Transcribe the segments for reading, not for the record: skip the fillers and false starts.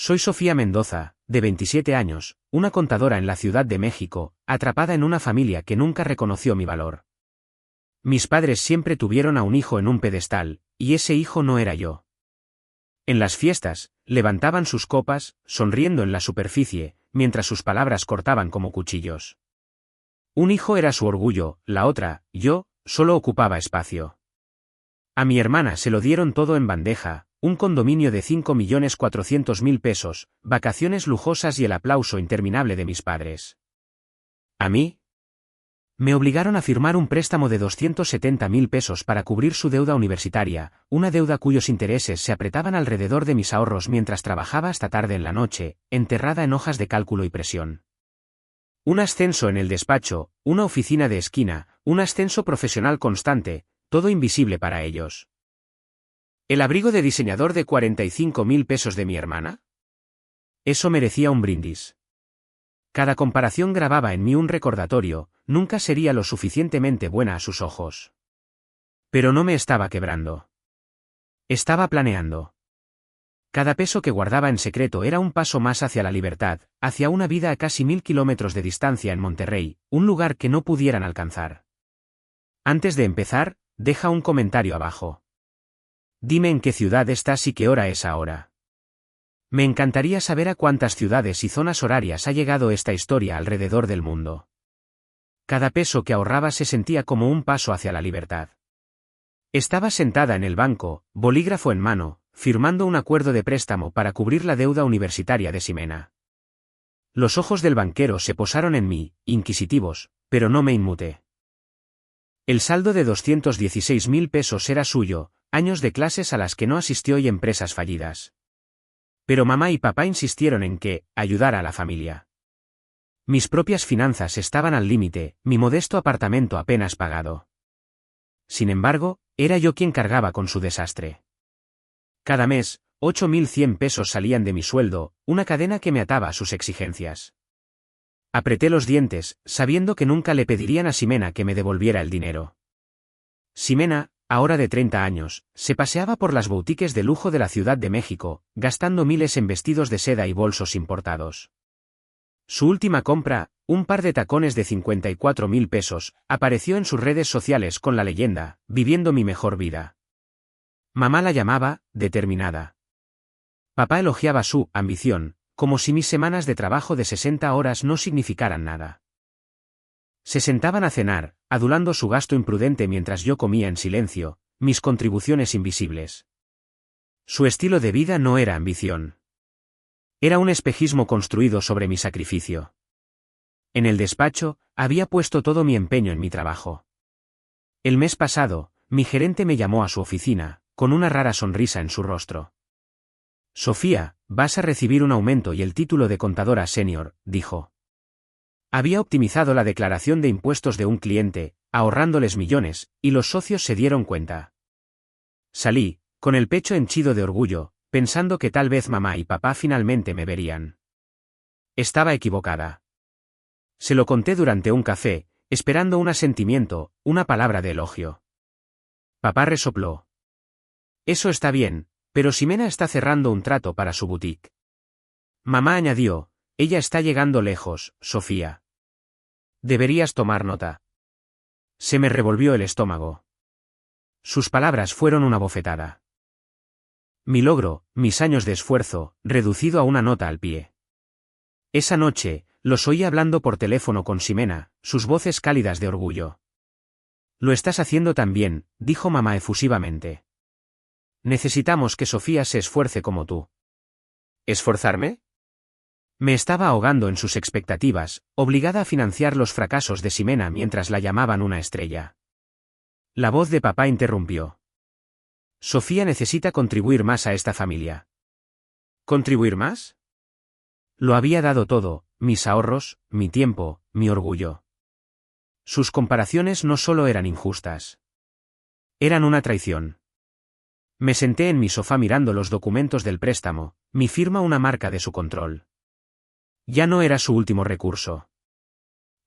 Soy Sofía Mendoza, de 27 años, una contadora en la Ciudad de México, atrapada en una familia que nunca reconoció mi valor. Mis padres siempre tuvieron a un hijo en un pedestal, y ese hijo no era yo. En las fiestas, levantaban sus copas, sonriendo en la superficie, mientras sus palabras cortaban como cuchillos. Un hijo era su orgullo, la otra, yo, solo ocupaba espacio. A mi hermana se lo dieron todo en bandeja, un condominio de 5.400.000 pesos, vacaciones lujosas y el aplauso interminable de mis padres. ¿A mí? Me obligaron a firmar un préstamo de 270.000 pesos para cubrir su deuda universitaria, una deuda cuyos intereses se apretaban alrededor de mis ahorros mientras trabajaba hasta tarde en la noche, enterrada en hojas de cálculo y presión. Un ascenso en el despacho, una oficina de esquina, un ascenso profesional constante, todo invisible para ellos. ¿El abrigo de diseñador de 45.000 pesos de mi hermana? Eso merecía un brindis. Cada comparación grababa en mí un recordatorio, nunca sería lo suficientemente buena a sus ojos. Pero no me estaba quebrando. Estaba planeando. Cada peso que guardaba en secreto era un paso más hacia la libertad, hacia una vida a casi 1.000 kilómetros de distancia en Monterrey, un lugar que no pudieran alcanzar. Antes de empezar, deja un comentario abajo. Dime en qué ciudad estás y qué hora es ahora. Me encantaría saber a cuántas ciudades y zonas horarias ha llegado esta historia alrededor del mundo. Cada peso que ahorraba se sentía como un paso hacia la libertad. Estaba sentada en el banco, bolígrafo en mano, firmando un acuerdo de préstamo para cubrir la deuda universitaria de Ximena. Los ojos del banquero se posaron en mí, inquisitivos, pero no me inmuté. El saldo de 216.000 pesos era suyo, años de clases a las que no asistió y empresas fallidas. Pero mamá y papá insistieron en que ayudara a la familia. Mis propias finanzas estaban al límite, mi modesto apartamento apenas pagado. Sin embargo, era yo quien cargaba con su desastre. Cada mes, 8.100 pesos salían de mi sueldo, una cadena que me ataba a sus exigencias. Apreté los dientes, sabiendo que nunca le pedirían a Ximena que me devolviera el dinero. Ximena, ahora de 30 años, se paseaba por las boutiques de lujo de la Ciudad de México, gastando miles en vestidos de seda y bolsos importados. Su última compra, un par de tacones de 54.000 pesos, apareció en sus redes sociales con la leyenda, viviendo mi mejor vida. Mamá la llamaba, determinada. Papá elogiaba su ambición, como si mis semanas de trabajo de 60 horas no significaran nada. Se sentaban a cenar, adulando su gasto imprudente mientras yo comía en silencio, mis contribuciones invisibles. Su estilo de vida no era ambición. Era un espejismo construido sobre mi sacrificio. En el despacho, había puesto todo mi empeño en mi trabajo. El mes pasado, mi gerente me llamó a su oficina, con una rara sonrisa en su rostro. Sofía, vas a recibir un aumento y el título de contadora senior, dijo. Había optimizado la declaración de impuestos de un cliente, ahorrándoles millones, y los socios se dieron cuenta. Salí, con el pecho henchido de orgullo, pensando que tal vez mamá y papá finalmente me verían. Estaba equivocada. Se lo conté durante un café, esperando un asentimiento, una palabra de elogio. Papá resopló. Eso está bien, pero Ximena está cerrando un trato para su boutique. Mamá añadió, ella está llegando lejos, Sofía. Deberías tomar nota. Se me revolvió el estómago. Sus palabras fueron una bofetada. Mi logro, mis años de esfuerzo, reducido a una nota al pie. Esa noche, los oí hablando por teléfono con Ximena, sus voces cálidas de orgullo. Lo estás haciendo tan bien, dijo mamá efusivamente. Necesitamos que Sofía se esfuerce como tú. ¿Esforzarme? Me estaba ahogando en sus expectativas, obligada a financiar los fracasos de Ximena mientras la llamaban una estrella. La voz de papá interrumpió. Sofía necesita contribuir más a esta familia. ¿Contribuir más? Lo había dado todo, mis ahorros, mi tiempo, mi orgullo. Sus comparaciones no solo eran injustas. Eran una traición. Me senté en mi sofá mirando los documentos del préstamo, mi firma una marca de su control. Ya no era su último recurso.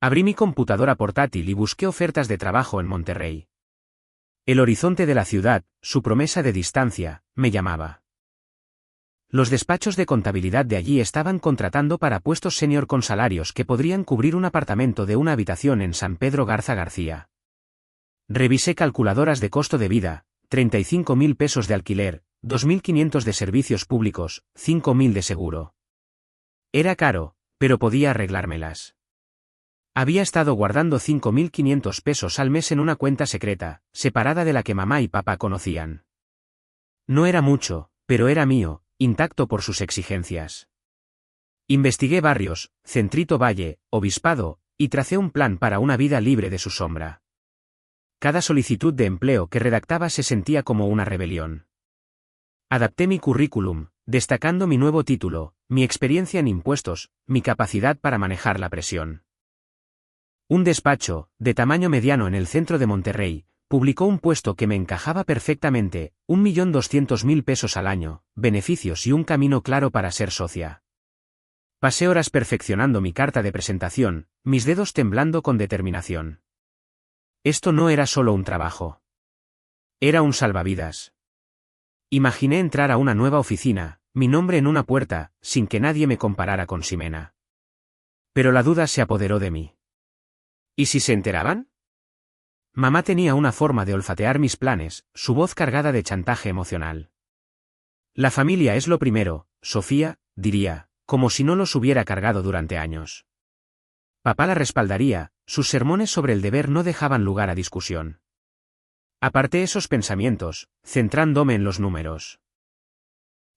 Abrí mi computadora portátil y busqué ofertas de trabajo en Monterrey. El horizonte de la ciudad, su promesa de distancia, me llamaba. Los despachos de contabilidad de allí estaban contratando para puestos senior con salarios que podrían cubrir un apartamento de una habitación en San Pedro Garza García. Revisé calculadoras de costo de vida, 35.000 pesos de alquiler, 2.500 de servicios públicos, 5.000 de seguro. Era caro, pero podía arreglármelas. Había estado guardando 5.500 pesos al mes en una cuenta secreta, separada de la que mamá y papá conocían. No era mucho, pero era mío, intacto por sus exigencias. Investigué barrios, Centrito Valle, Obispado, y tracé un plan para una vida libre de su sombra. Cada solicitud de empleo que redactaba se sentía como una rebelión. Adapté mi currículum, destacando mi nuevo título, mi experiencia en impuestos, mi capacidad para manejar la presión. Un despacho, de tamaño mediano en el centro de Monterrey, publicó un puesto que me encajaba perfectamente, 1.200.000 pesos al año, beneficios y un camino claro para ser socia. Pasé horas perfeccionando mi carta de presentación, mis dedos temblando con determinación. Esto no era solo un trabajo. Era un salvavidas. Imaginé entrar a una nueva oficina, mi nombre en una puerta, sin que nadie me comparara con Ximena. Pero la duda se apoderó de mí. ¿Y si se enteraban? Mamá tenía una forma de olfatear mis planes, su voz cargada de chantaje emocional. La familia es lo primero, Sofía, diría, como si no los hubiera cargado durante años. Papá la respaldaría, sus sermones sobre el deber no dejaban lugar a discusión. Aparté esos pensamientos, centrándome en los números.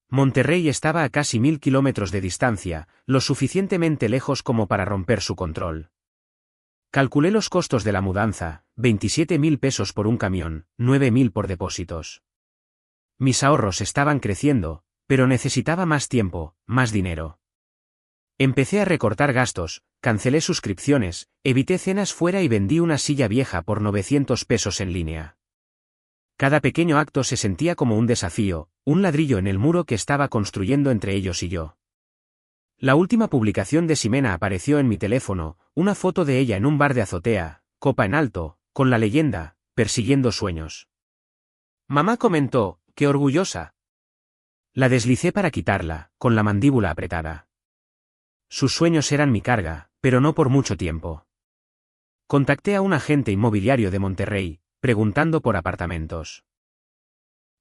Monterrey estaba a casi 1.000 kilómetros de distancia, lo suficientemente lejos como para romper su control. Calculé los costos de la mudanza, 27.000 pesos por un camión, 9.000 por depósitos. Mis ahorros estaban creciendo, pero necesitaba más tiempo, más dinero. Empecé a recortar gastos, cancelé suscripciones, evité cenas fuera y vendí una silla vieja por 900 pesos en línea. Cada pequeño acto se sentía como un desafío, un ladrillo en el muro que estaba construyendo entre ellos y yo. La última publicación de Ximena apareció en mi teléfono, una foto de ella en un bar de azotea, copa en alto, con la leyenda, persiguiendo sueños. Mamá comentó, ¡qué orgullosa! La deslicé para quitarla, con la mandíbula apretada. Sus sueños eran mi carga, pero no por mucho tiempo. Contacté a un agente inmobiliario de Monterrey, preguntando por apartamentos.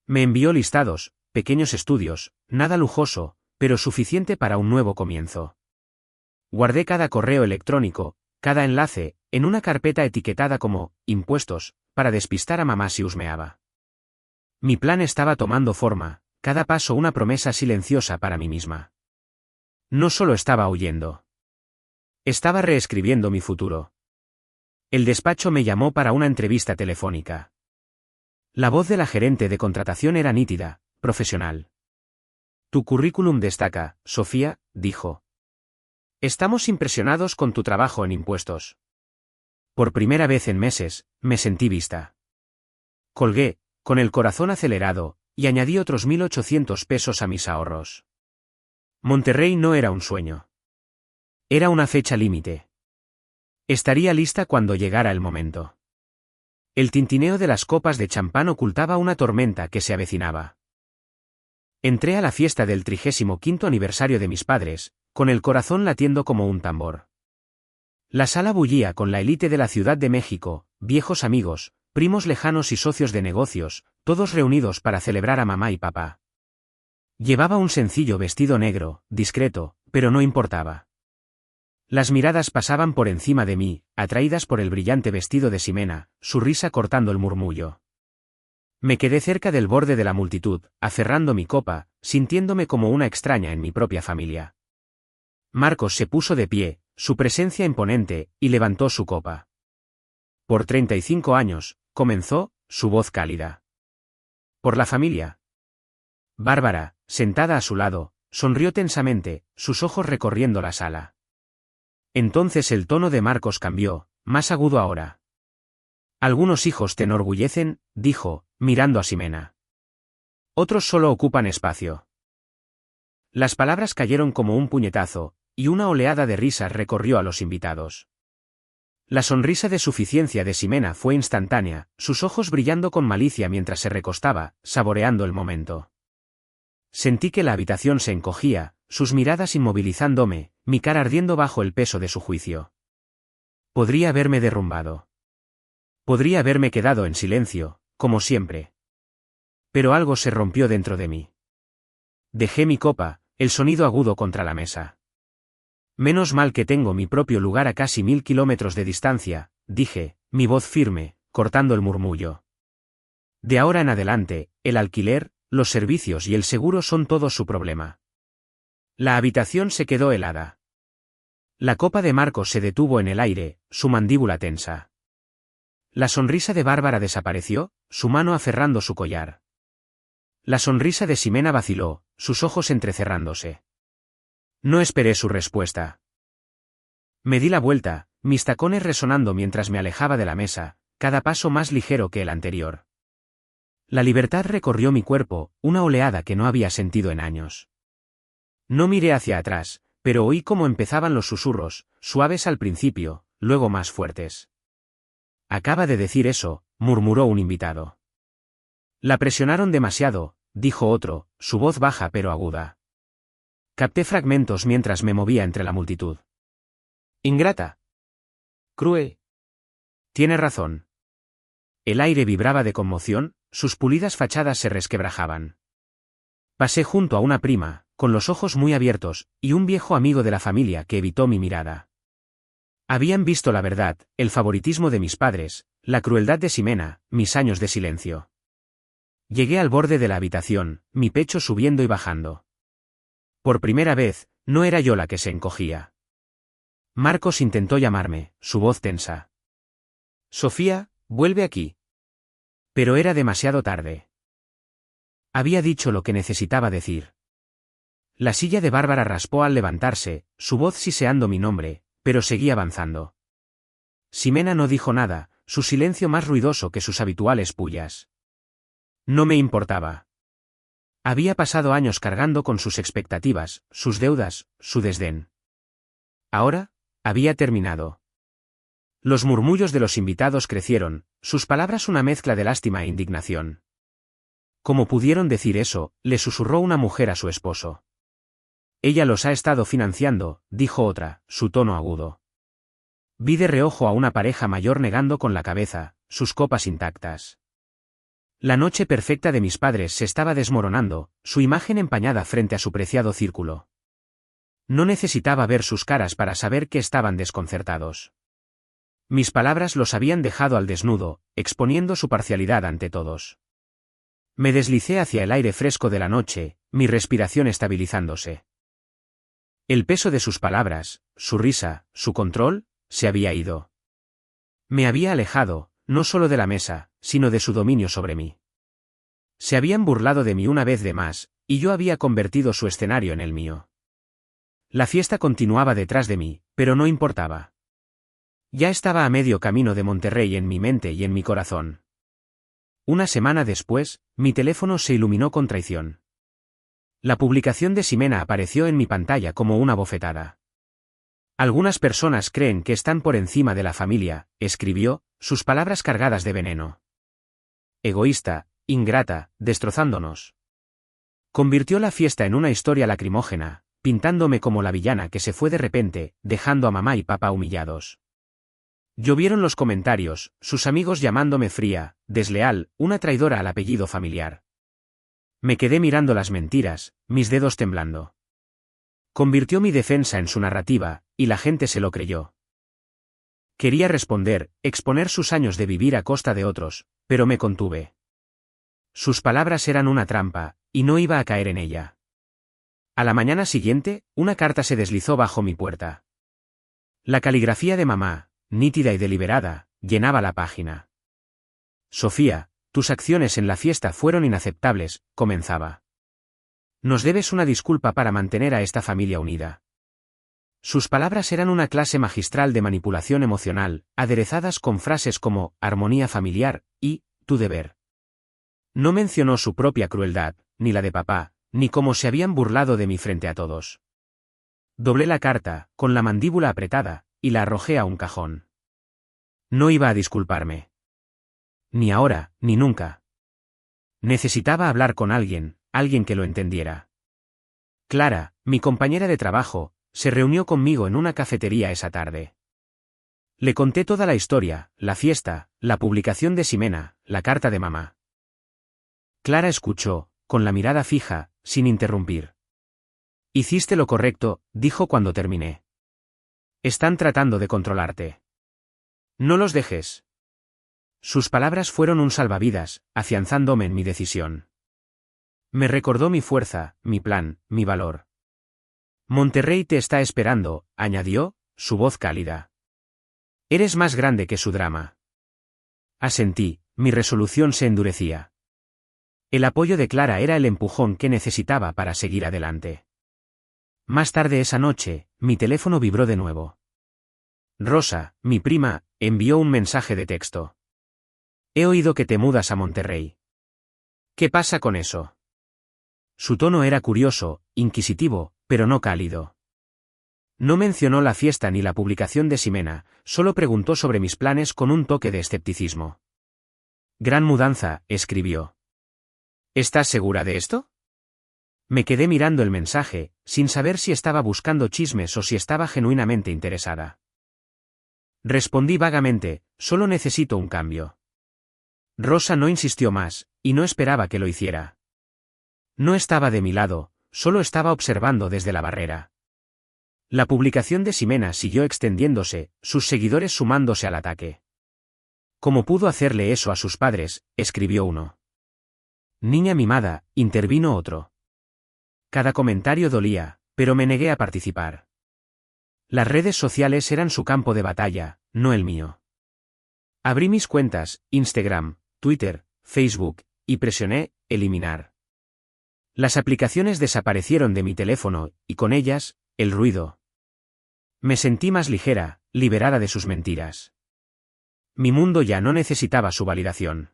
Me envió listados, pequeños estudios, nada lujoso, pero suficiente para un nuevo comienzo. Guardé cada correo electrónico, cada enlace, en una carpeta etiquetada como impuestos, para despistar a mamá si husmeaba. Mi plan estaba tomando forma, cada paso una promesa silenciosa para mí misma. No solo estaba huyendo. Estaba reescribiendo mi futuro. El despacho me llamó para una entrevista telefónica. La voz de la gerente de contratación era nítida, profesional. Tu currículum destaca, Sofía, dijo. Estamos impresionados con tu trabajo en impuestos. Por primera vez en meses, me sentí vista. Colgué, con el corazón acelerado, y añadí otros 1.800 pesos a mis ahorros. Monterrey no era un sueño. Era una fecha límite. Estaría lista cuando llegara el momento. El tintineo de las copas de champán ocultaba una tormenta que se avecinaba. Entré a la fiesta del 35º aniversario de mis padres, con el corazón latiendo como un tambor. La sala bullía con la élite de la Ciudad de México, viejos amigos, primos lejanos y socios de negocios, todos reunidos para celebrar a mamá y papá. Llevaba un sencillo vestido negro, discreto, pero no importaba. Las miradas pasaban por encima de mí, atraídas por el brillante vestido de Ximena, su risa cortando el murmullo. Me quedé cerca del borde de la multitud, aferrando mi copa, sintiéndome como una extraña en mi propia familia. Marcos se puso de pie, su presencia imponente, y levantó su copa. Por 35 años, comenzó, su voz cálida. Por la familia. Bárbara, sentada a su lado, sonrió tensamente, sus ojos recorriendo la sala. Entonces el tono de Marcos cambió, más agudo ahora. Algunos hijos te enorgullecen, dijo, mirando a Ximena. Otros solo ocupan espacio. Las palabras cayeron como un puñetazo, y una oleada de risas recorrió a los invitados. La sonrisa de suficiencia de Ximena fue instantánea, sus ojos brillando con malicia mientras se recostaba, saboreando el momento. Sentí que la habitación se encogía, sus miradas inmovilizándome, mi cara ardiendo bajo el peso de su juicio. Podría haberme derrumbado. Podría haberme quedado en silencio, como siempre. Pero algo se rompió dentro de mí. Dejé mi copa, el sonido agudo contra la mesa. Menos mal que tengo mi propio lugar a casi 1000 kilómetros de distancia, dije, mi voz firme, cortando el murmullo. De ahora en adelante, el alquiler, los servicios y el seguro son todo su problema. La habitación se quedó helada. La copa de Marcos se detuvo en el aire, su mandíbula tensa. La sonrisa de Bárbara desapareció, su mano aferrando su collar. La sonrisa de Ximena vaciló, sus ojos entrecerrándose. No esperé su respuesta. Me di la vuelta, mis tacones resonando mientras me alejaba de la mesa, cada paso más ligero que el anterior. La libertad recorrió mi cuerpo, una oleada que no había sentido en años. No miré hacia atrás, pero oí cómo empezaban los susurros, suaves al principio, luego más fuertes. Acaba de decir eso, murmuró un invitado. La presionaron demasiado, dijo otro, su voz baja pero aguda. Capté fragmentos mientras me movía entre la multitud. Ingrata. Cruel. Tiene razón. El aire vibraba de conmoción, sus pulidas fachadas se resquebrajaban. Pasé junto a una prima, con los ojos muy abiertos, y un viejo amigo de la familia que evitó mi mirada. Habían visto la verdad, el favoritismo de mis padres, la crueldad de Ximena, mis años de silencio. Llegué al borde de la habitación, mi pecho subiendo y bajando. Por primera vez, no era yo la que se encogía. Marcos intentó llamarme, su voz tensa. Sofía, vuelve aquí. Pero era demasiado tarde. Había dicho lo que necesitaba decir. La silla de Bárbara raspó al levantarse, su voz siseando mi nombre, pero seguía avanzando. Ximena no dijo nada, su silencio más ruidoso que sus habituales pullas. No me importaba. Había pasado años cargando con sus expectativas, sus deudas, su desdén. Ahora, había terminado. Los murmullos de los invitados crecieron, sus palabras una mezcla de lástima e indignación. ¿Cómo pudieron decir eso?, le susurró una mujer a su esposo. Ella los ha estado financiando, dijo otra, su tono agudo. Vi de reojo a una pareja mayor negando con la cabeza, sus copas intactas. La noche perfecta de mis padres se estaba desmoronando, su imagen empañada frente a su preciado círculo. No necesitaba ver sus caras para saber que estaban desconcertados. Mis palabras los habían dejado al desnudo, exponiendo su parcialidad ante todos. Me deslicé hacia el aire fresco de la noche, mi respiración estabilizándose. El peso de sus palabras, su risa, su control, se había ido. Me había alejado, no solo de la mesa, sino de su dominio sobre mí. Se habían burlado de mí una vez de más, y yo había convertido su escenario en el mío. La fiesta continuaba detrás de mí, pero no importaba. Ya estaba a medio camino de Monterrey en mi mente y en mi corazón. Una semana después, mi teléfono se iluminó con traición. La publicación de Ximena apareció en mi pantalla como una bofetada. Algunas personas creen que están por encima de la familia, escribió, sus palabras cargadas de veneno. Egoísta, ingrata, destrozándonos. Convirtió la fiesta en una historia lacrimógena, pintándome como la villana que se fue de repente, dejando a mamá y papá humillados. Llovieron los comentarios, sus amigos llamándome fría, desleal, una traidora al apellido familiar. Me quedé mirando las mentiras, mis dedos temblando. Convirtió mi defensa en su narrativa, y la gente se lo creyó. Quería responder, exponer sus años de vivir a costa de otros, pero me contuve. Sus palabras eran una trampa, y no iba a caer en ella. A la mañana siguiente, una carta se deslizó bajo mi puerta. La caligrafía de mamá, nítida y deliberada, llenaba la página. Sofía, tus acciones en la fiesta fueron inaceptables, comenzaba. Nos debes una disculpa para mantener a esta familia unida. Sus palabras eran una clase magistral de manipulación emocional, aderezadas con frases como armonía familiar y tu deber. No mencionó su propia crueldad, ni la de papá, ni cómo se habían burlado de mí frente a todos. Doblé la carta, con la mandíbula apretada, y la arrojé a un cajón. No iba a disculparme. Ni ahora, ni nunca. Necesitaba hablar con alguien, alguien que lo entendiera. Clara, mi compañera de trabajo, se reunió conmigo en una cafetería esa tarde. Le conté toda la historia, la fiesta, la publicación de Ximena, la carta de mamá. Clara escuchó, con la mirada fija, sin interrumpir. Hiciste lo correcto, dijo cuando terminé. Están tratando de controlarte. No los dejes. Sus palabras fueron un salvavidas, afianzándome en mi decisión. Me recordó mi fuerza, mi plan, mi valor. Monterrey te está esperando, añadió, su voz cálida. Eres más grande que su drama. Asentí, mi resolución se endurecía. El apoyo de Clara era el empujón que necesitaba para seguir adelante. Más tarde esa noche, mi teléfono vibró de nuevo. Rosa, mi prima, envió un mensaje de texto. He oído que te mudas a Monterrey. ¿Qué pasa con eso? Su tono era curioso, inquisitivo, pero no cálido. No mencionó la fiesta ni la publicación de Ximena, solo preguntó sobre mis planes con un toque de escepticismo. Gran mudanza, escribió. ¿Estás segura de esto? Me quedé mirando el mensaje, sin saber si estaba buscando chismes o si estaba genuinamente interesada. Respondí vagamente, solo necesito un cambio. Rosa no insistió más, y no esperaba que lo hiciera. No estaba de mi lado, solo estaba observando desde la barrera. La publicación de Ximena siguió extendiéndose, sus seguidores sumándose al ataque. ¿Cómo pudo hacerle eso a sus padres?, escribió uno. Niña mimada, intervino otro. Cada comentario dolía, pero me negué a participar. Las redes sociales eran su campo de batalla, no el mío. Abrí mis cuentas, Instagram, Twitter, Facebook, y presioné eliminar. Las aplicaciones desaparecieron de mi teléfono, y con ellas, el ruido. Me sentí más ligera, liberada de sus mentiras. Mi mundo ya no necesitaba su validación.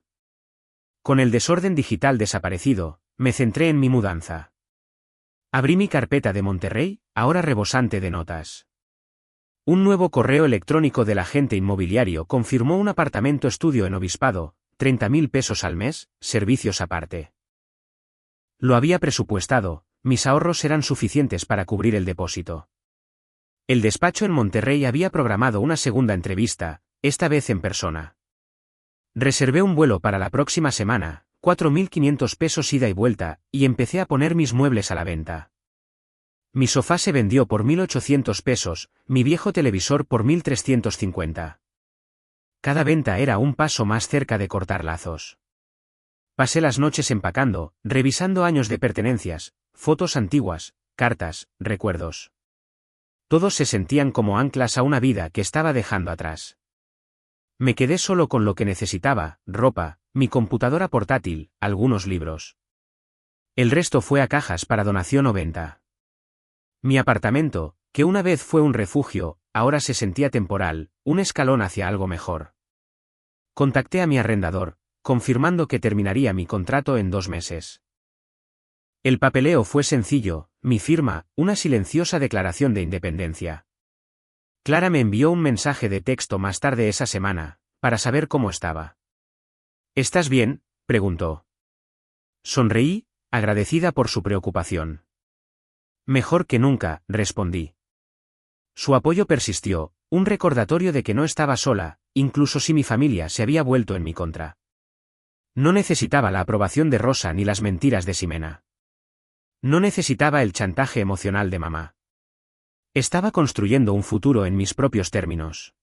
Con el desorden digital desaparecido, me centré en mi mudanza. Abrí mi carpeta de Monterrey, ahora rebosante de notas. Un nuevo correo electrónico del agente inmobiliario confirmó un apartamento estudio en Obispado, 30,000 pesos al mes, servicios aparte. Lo había presupuestado, mis ahorros eran suficientes para cubrir el depósito. El despacho en Monterrey había programado una segunda entrevista, esta vez en persona. Reservé un vuelo para la próxima semana, 4,500 pesos ida y vuelta, y empecé a poner mis muebles a la venta. Mi sofá se vendió por 1,800 pesos, mi viejo televisor por 1,350. Cada venta era un paso más cerca de cortar lazos. Pasé las noches empacando, revisando años de pertenencias, fotos antiguas, cartas, recuerdos. Todos se sentían como anclas a una vida que estaba dejando atrás. Me quedé solo con lo que necesitaba, ropa, mi computadora portátil, algunos libros. El resto fue a cajas para donación o venta. Mi apartamento, que una vez fue un refugio, ahora se sentía temporal, un escalón hacia algo mejor. Contacté a mi arrendador, confirmando que terminaría mi contrato en 2 meses. El papeleo fue sencillo, mi firma, una silenciosa declaración de independencia. Clara me envió un mensaje de texto más tarde esa semana, para saber cómo estaba. ¿Estás bien?, preguntó. Sonreí, agradecida por su preocupación. Mejor que nunca, respondí. Su apoyo persistió, un recordatorio de que no estaba sola, incluso si mi familia se había vuelto en mi contra. No necesitaba la aprobación de Rosa ni las mentiras de Ximena. No necesitaba el chantaje emocional de mamá. Estaba construyendo un futuro en mis propios términos.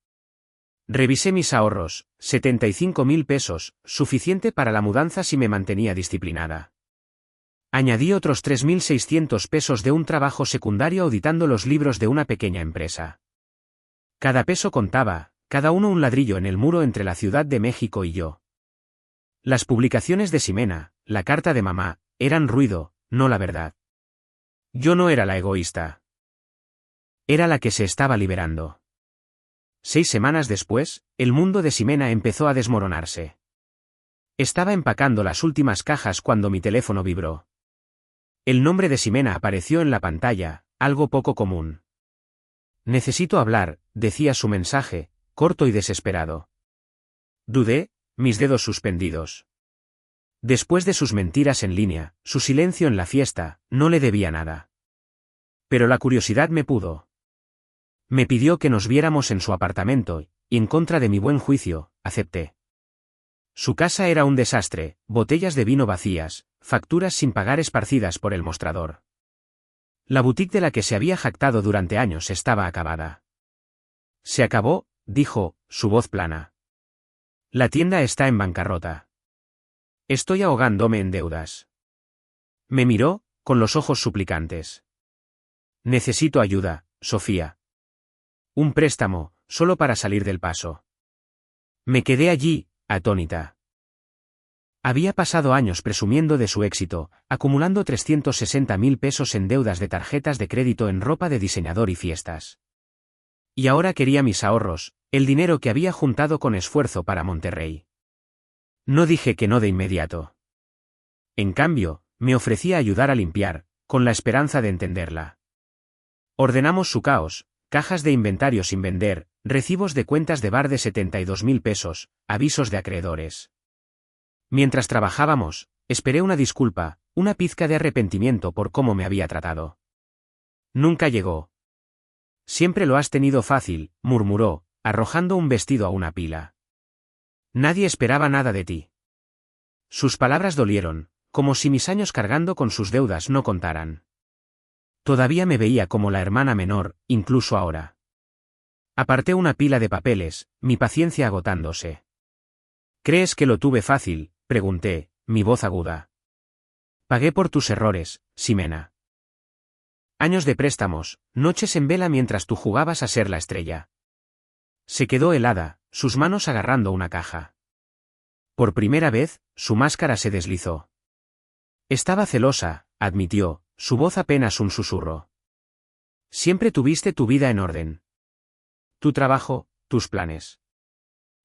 Revisé mis ahorros, 75,000 pesos, suficiente para la mudanza si me mantenía disciplinada. Añadí otros 3,600 pesos de un trabajo secundario auditando los libros de una pequeña empresa. Cada peso contaba, cada uno un ladrillo en el muro entre la Ciudad de México y yo. Las publicaciones de Ximena, la carta de mamá, eran ruido, no la verdad. Yo no era la egoísta. Era la que se estaba liberando. 6 semanas después, el mundo de Ximena empezó a desmoronarse. Estaba empacando las últimas cajas cuando mi teléfono vibró. El nombre de Ximena apareció en la pantalla, algo poco común. Necesito hablar, decía su mensaje, corto y desesperado. Dudé, mis dedos suspendidos. Después de sus mentiras en línea, su silencio en la fiesta, no le debía nada. Pero la curiosidad me pudo. Me pidió que nos viéramos en su apartamento, y en contra de mi buen juicio, acepté. Su casa era un desastre, botellas de vino vacías, facturas sin pagar esparcidas por el mostrador. La boutique de la que se había jactado durante años estaba acabada. Se acabó, dijo, su voz plana. La tienda está en bancarrota. Estoy ahogándome en deudas. Me miró, con los ojos suplicantes. Necesito ayuda, Sofía. Un préstamo, solo para salir del paso. Me quedé allí, atónita. Había pasado años presumiendo de su éxito, acumulando 360.000 pesos en deudas de tarjetas de crédito en ropa de diseñador y fiestas. Y ahora quería mis ahorros, el dinero que había juntado con esfuerzo para Monterrey. No dije que no de inmediato. En cambio, me ofrecía ayudar a limpiar, con la esperanza de entenderla. Ordenamos su caos, cajas de inventario sin vender, recibos de cuentas de bar de 72.000 pesos, avisos de acreedores. Mientras trabajábamos, esperé una disculpa, una pizca de arrepentimiento por cómo me había tratado. Nunca llegó. Siempre lo has tenido fácil, murmuró, arrojando un vestido a una pila. Nadie esperaba nada de ti. Sus palabras dolieron, como si mis años cargando con sus deudas no contaran. Todavía me veía como la hermana menor, incluso ahora. Aparté una pila de papeles, mi paciencia agotándose. ¿Crees que lo tuve fácil?, pregunté, mi voz aguda. Pagué por tus errores, Ximena. Años de préstamos, noches en vela mientras tú jugabas a ser la estrella. Se quedó helada, sus manos agarrando una caja. Por primera vez, su máscara se deslizó. Estaba celosa, admitió, su voz apenas un susurro. Siempre tuviste tu vida en orden. Tu trabajo, tus planes.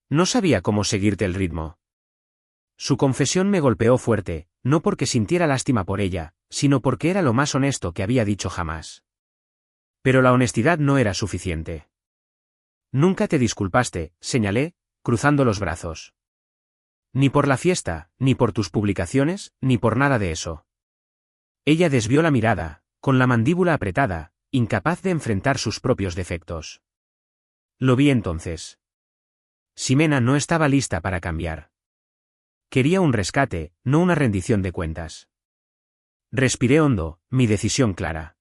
No sabía cómo seguirte el ritmo. Su confesión me golpeó fuerte, no porque sintiera lástima por ella, sino porque era lo más honesto que había dicho jamás. Pero la honestidad no era suficiente. Nunca te disculpaste, señalé, cruzando los brazos. Ni por la fiesta, ni por tus publicaciones, ni por nada de eso. Ella desvió la mirada, con la mandíbula apretada, incapaz de enfrentar sus propios defectos. Lo vi entonces. Ximena no estaba lista para cambiar. Quería un rescate, no una rendición de cuentas. Respiré hondo, mi decisión clara.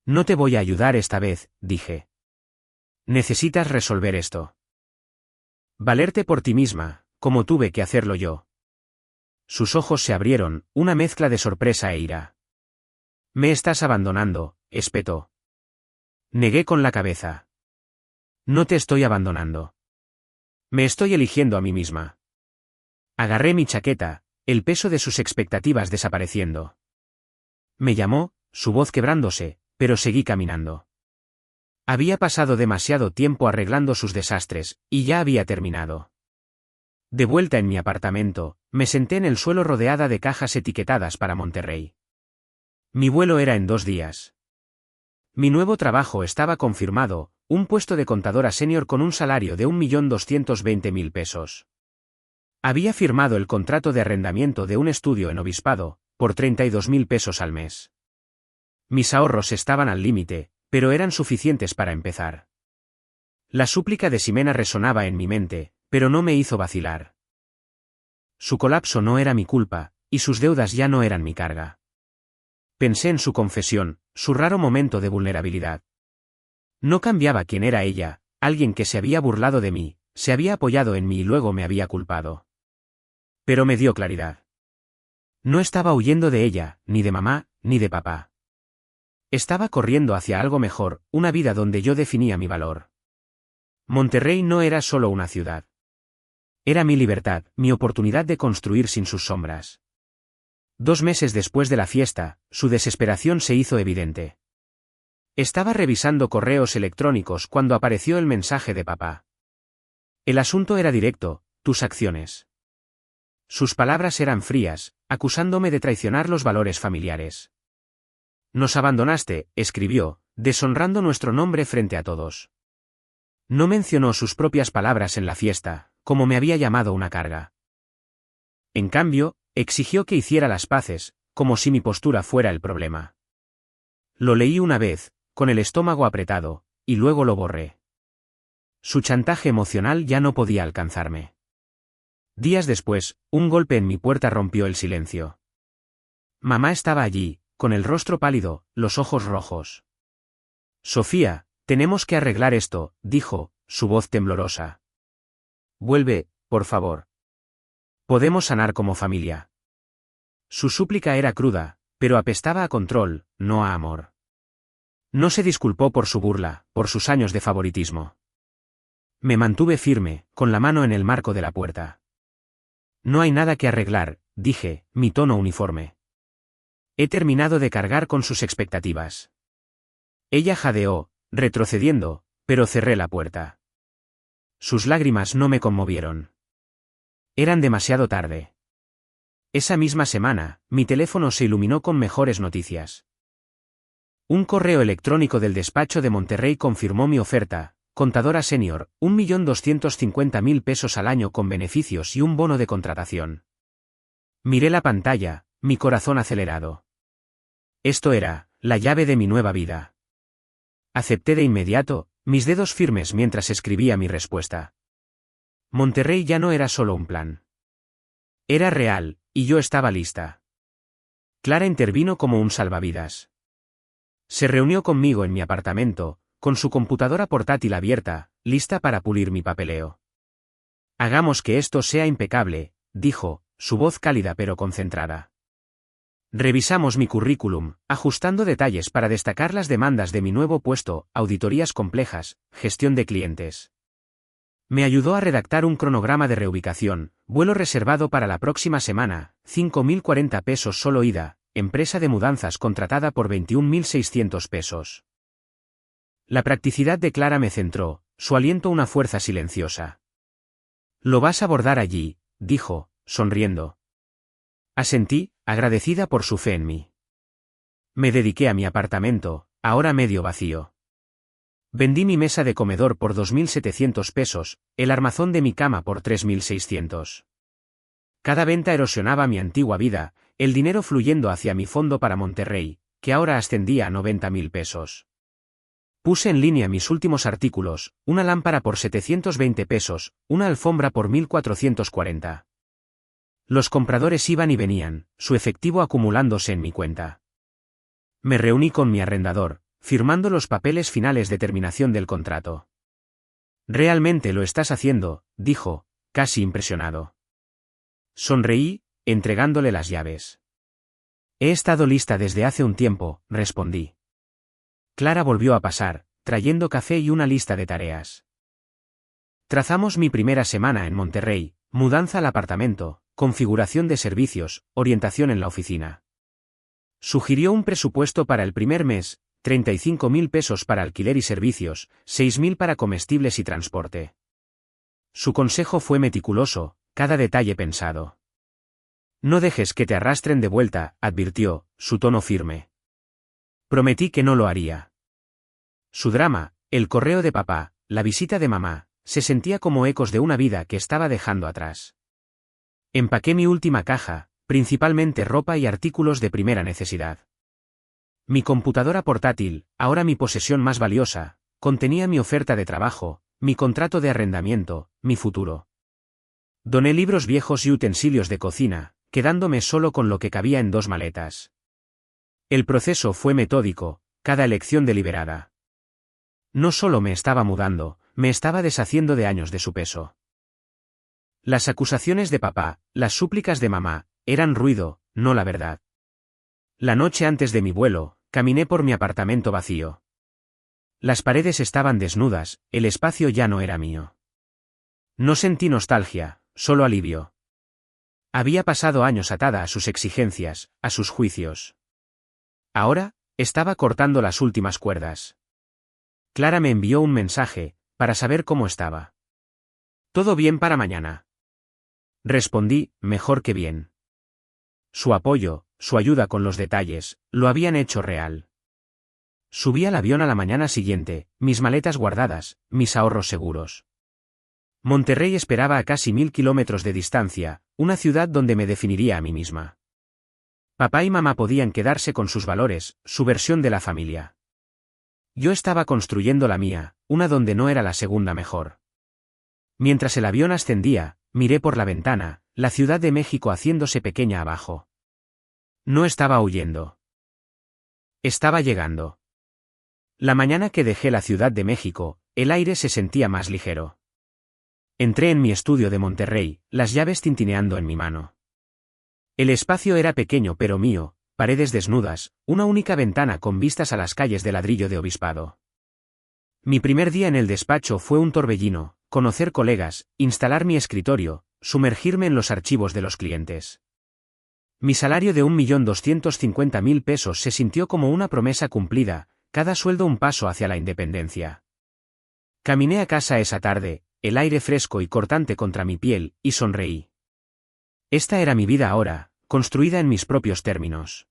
No te voy a ayudar esta vez, dije. Necesitas resolver esto. Valerte por ti misma, como tuve que hacerlo yo. Sus ojos se abrieron, una mezcla de sorpresa e ira. Me estás abandonando, espetó. Negué con la cabeza. No te estoy abandonando. Me estoy eligiendo a mí misma. Agarré mi chaqueta, el peso de sus expectativas desapareciendo. Me llamó, su voz quebrándose, pero seguí caminando. Había pasado demasiado tiempo arreglando sus desastres, y ya había terminado. De vuelta en mi apartamento, me senté en el suelo rodeada de cajas etiquetadas para Monterrey. Mi vuelo era en 2 días. Mi nuevo trabajo estaba confirmado, un puesto de contadora senior con un salario de 1.220.000 pesos. Había firmado el contrato de arrendamiento de un estudio en Obispado, por 32.000 pesos al mes. Mis ahorros estaban al límite, pero eran suficientes para empezar. La súplica de Ximena resonaba en mi mente, pero no me hizo vacilar. Su colapso no era mi culpa, y sus deudas ya no eran mi carga. Pensé en su confesión, su raro momento de vulnerabilidad. No cambiaba quién era ella, alguien que se había burlado de mí, se había apoyado en mí y luego me había culpado. Pero me dio claridad. No estaba huyendo de ella, ni de mamá, ni de papá. Estaba corriendo hacia algo mejor, una vida donde yo definía mi valor. Monterrey no era solo una ciudad. Era mi libertad, mi oportunidad de construir sin sus sombras. 2 meses después de la fiesta, su desesperación se hizo evidente. Estaba revisando correos electrónicos cuando apareció el mensaje de papá. El asunto era directo, tus acciones. Sus palabras eran frías, acusándome de traicionar los valores familiares. Nos abandonaste, escribió, deshonrando nuestro nombre frente a todos. No mencionó sus propias palabras en la fiesta, como me había llamado una carga. En cambio, Exigió que hiciera las paces, como si mi postura fuera el problema. Lo leí una vez, con el estómago apretado, y luego lo borré. Su chantaje emocional ya no podía alcanzarme. Días después, un golpe en mi puerta rompió el silencio. Mamá estaba allí, con el rostro pálido, los ojos rojos. Sofía, tenemos que arreglar esto, dijo, su voz temblorosa. Vuelve, por favor. Podemos sanar como familia. Su súplica era cruda, pero apestaba a control, no a amor. No se disculpó por su burla, por sus años de favoritismo. Me mantuve firme, con la mano en el marco de la puerta. No hay nada que arreglar, dije, mi tono uniforme. He terminado de cargar con sus expectativas. Ella jadeó, retrocediendo, pero cerré la puerta. Sus lágrimas no me conmovieron. Eran demasiado tarde. Esa misma semana, mi teléfono se iluminó con mejores noticias. Un correo electrónico del despacho de Monterrey confirmó mi oferta, contadora senior, 1.250.000 pesos al año con beneficios y un bono de contratación. Miré la pantalla, mi corazón acelerado. Esto era, la llave de mi nueva vida. Acepté de inmediato, mis dedos firmes mientras escribía mi respuesta. Monterrey ya no era solo un plan. Era real, y yo estaba lista. Clara intervino como un salvavidas. Se reunió conmigo en mi apartamento, con su computadora portátil abierta, lista para pulir mi papeleo. Hagamos que esto sea impecable, dijo, su voz cálida pero concentrada. Revisamos mi currículum, ajustando detalles para destacar las demandas de mi nuevo puesto, auditorías complejas, gestión de clientes. Me ayudó a redactar un cronograma de reubicación, vuelo reservado para la próxima semana, 5.040 pesos solo ida, empresa de mudanzas contratada por 21.600 pesos. La practicidad de Clara me centró, su aliento una fuerza silenciosa. Lo vas a abordar allí, dijo, sonriendo. Asentí, agradecida por su fe en mí. Me dediqué a mi apartamento, ahora medio vacío. Vendí mi mesa de comedor por 2.700 pesos, el armazón de mi cama por 3.600. Cada venta erosionaba mi antigua vida, el dinero fluyendo hacia mi fondo para Monterrey, que ahora ascendía a 90.000 pesos. Puse en línea mis últimos artículos, una lámpara por 720 pesos, una alfombra por 1.440. Los compradores iban y venían, su efectivo acumulándose en mi cuenta. Me reuní con mi arrendador, firmando los papeles finales de terminación del contrato. Realmente lo estás haciendo, dijo, casi impresionado. Sonreí, entregándole las llaves. He estado lista desde hace un tiempo, respondí. Clara volvió a pasar, trayendo café y una lista de tareas. Trazamos mi primera semana en Monterrey, mudanza al apartamento, configuración de servicios, orientación en la oficina. Sugirió un presupuesto para el primer mes, 35.000 pesos para alquiler y servicios, 6.000 para comestibles y transporte. Su consejo fue meticuloso, cada detalle pensado. No dejes que te arrastren de vuelta, advirtió, su tono firme. Prometí que no lo haría. Su drama, el correo de papá, la visita de mamá, se sentía como ecos de una vida que estaba dejando atrás. Empaqué mi última caja, principalmente ropa y artículos de primera necesidad. Mi computadora portátil, ahora mi posesión más valiosa, contenía mi oferta de trabajo, mi contrato de arrendamiento, mi futuro. Doné libros viejos y utensilios de cocina, quedándome solo con lo que cabía en 2 maletas. El proceso fue metódico, cada elección deliberada. No solo me estaba mudando, me estaba deshaciendo de años de su peso. Las acusaciones de papá, las súplicas de mamá, eran ruido, no la verdad. La noche antes de mi vuelo, caminé por mi apartamento vacío. Las paredes estaban desnudas, el espacio ya no era mío. No sentí nostalgia, solo alivio. Había pasado años atada a sus exigencias, a sus juicios. Ahora, estaba cortando las últimas cuerdas. Clara me envió un mensaje, para saber cómo estaba. ¿Todo bien para mañana? Respondí, mejor que bien. Su apoyo, su ayuda con los detalles, lo habían hecho real. Subí al avión a la mañana siguiente, mis maletas guardadas, mis ahorros seguros. Monterrey esperaba a casi 1000 kilómetros de distancia, una ciudad donde me definiría a mí misma. Papá y mamá podían quedarse con sus valores, su versión de la familia. Yo estaba construyendo la mía, una donde no era la segunda mejor. Mientras el avión ascendía, miré por la ventana, la Ciudad de México haciéndose pequeña abajo. No estaba huyendo. Estaba llegando. La mañana que dejé la Ciudad de México, el aire se sentía más ligero. Entré en mi estudio de Monterrey, las llaves tintineando en mi mano. El espacio era pequeño pero mío, paredes desnudas, una única ventana con vistas a las calles de ladrillo de Obispado. Mi primer día en el despacho fue un torbellino, conocer colegas, instalar mi escritorio, sumergirme en los archivos de los clientes. Mi salario de 1.250.000 pesos se sintió como una promesa cumplida, cada sueldo un paso hacia la independencia. Caminé a casa esa tarde, el aire fresco y cortante contra mi piel, y sonreí. Esta era mi vida ahora, construida en mis propios términos.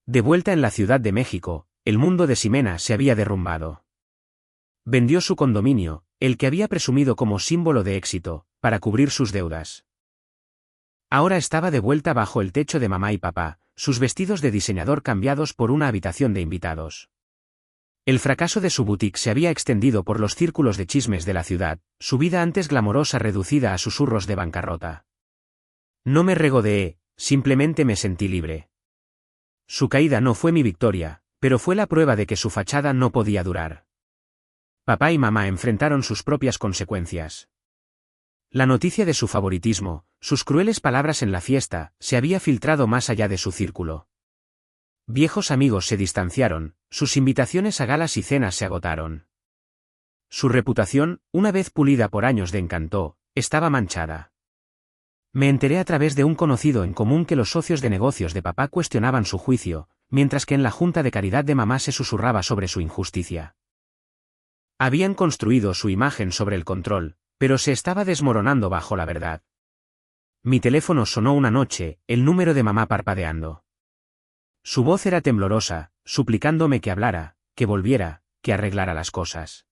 De vuelta en la Ciudad de México, el mundo de Ximena se había derrumbado. Vendió su condominio, el que había presumido como símbolo de éxito, para cubrir sus deudas. Ahora estaba de vuelta bajo el techo de mamá y papá, sus vestidos de diseñador cambiados por una habitación de invitados. El fracaso de su boutique se había extendido por los círculos de chismes de la ciudad, su vida antes glamorosa reducida a susurros de bancarrota. No me regodeé, simplemente me sentí libre. Su caída no fue mi victoria, pero fue la prueba de que su fachada no podía durar. Papá y mamá enfrentaron sus propias consecuencias. La noticia de su favoritismo, sus crueles palabras en la fiesta, se había filtrado más allá de su círculo. Viejos amigos se distanciaron, sus invitaciones a galas y cenas se agotaron. Su reputación, una vez pulida por años de encanto, estaba manchada. Me enteré a través de un conocido en común que los socios de negocios de papá cuestionaban su juicio, mientras que en la junta de caridad de mamá se susurraba sobre su injusticia. Habían construido su imagen sobre el control, pero se estaba desmoronando bajo la verdad. Mi teléfono sonó una noche, el número de mamá parpadeando. Su voz era temblorosa, suplicándome que hablara, que volviera, que arreglara las cosas.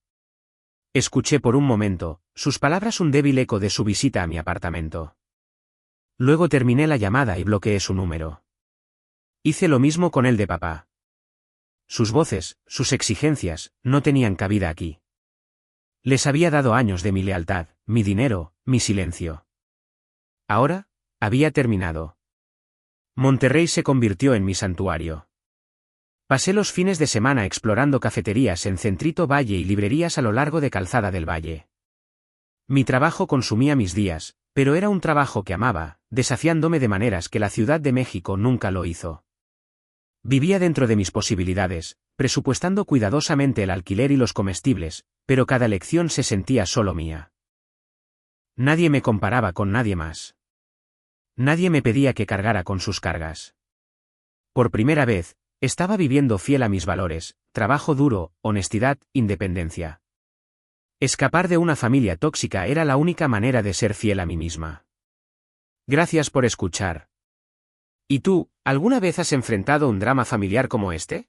Escuché por un momento, sus palabras un débil eco de su visita a mi apartamento. Luego terminé la llamada y bloqueé su número. Hice lo mismo con el de papá. Sus voces, sus exigencias, no tenían cabida aquí. Les había dado años de mi lealtad, mi dinero, mi silencio. Ahora, había terminado. Monterrey se convirtió en mi santuario. Pasé los fines de semana explorando cafeterías en Centrito Valle y librerías a lo largo de Calzada del Valle. Mi trabajo consumía mis días, pero era un trabajo que amaba, desafiándome de maneras que la Ciudad de México nunca lo hizo. Vivía dentro de mis posibilidades, presupuestando cuidadosamente el alquiler y los comestibles, pero cada lección se sentía solo mía. Nadie me comparaba con nadie más. Nadie me pedía que cargara con sus cargas. Por primera vez, estaba viviendo fiel a mis valores, trabajo duro, honestidad, independencia. Escapar de una familia tóxica era la única manera de ser fiel a mí misma. Gracias por escuchar. ¿Y tú, alguna vez has enfrentado un drama familiar como este?